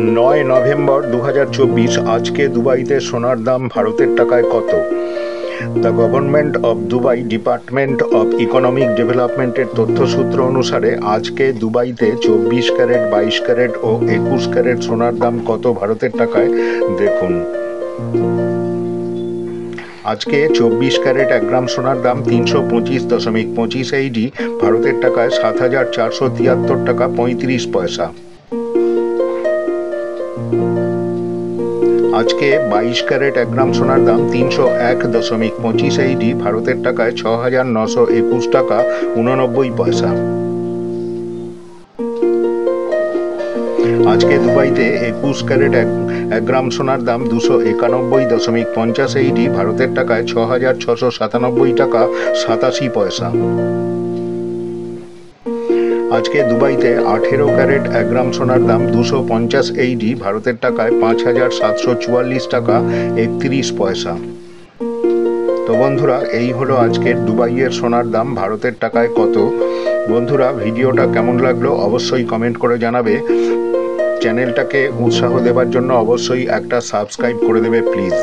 9 November 2024। আজকে দুবাইতে সোনার দাম ভারতের টাকায় কত? The government of Dubai department of economic ডেভেলপমেন্টের তথ্যসূত্র অনুসারে আজকে দুবাইতে 24 ক্যারেট, 22 ক্যারেট ও 21 ক্যারেট সোনার দাম কত ভারতের টাকায় দেখুন। আজকে 24 ক্যারেট 1 গ্রাম সোনার দাম 325.25 AED, ভারতের টাকায় 7,473 টাকা 35 পয়সা। আজকে 22 ক্যারেট 1 গ্রাম সোনার দাম 301.25 AED, ভারতের টাকায় 6,921 টাকা 89 পয়সা। আজকে দুবাইতে 21 ক্যারেট 1 গ্রাম সোনার দাম 291.50 AED, ভারতের টাকায় 6,697 টাকা 87 পয়সা। আজকে দুবাইতে 18 ক্যারেট 1 গ্রাম সোনার দাম 250 AED, ভারতের টাকায় 5,744 টাকা 31 পয়সা। তো বন্ধুরা, এই হলো আজকের দুবাইয়ের সোনার দাম ভারতের টাকায় কত। বন্ধুরা, ভিডিওটা কেমন লাগলো অবশ্যই কমেন্ট করে জানাবে। চ্যানেলটাকে উৎসাহ দেওয়ার জন্য অবশ্যই একটা সাবস্ক্রাইব করে দেবে প্লিজ।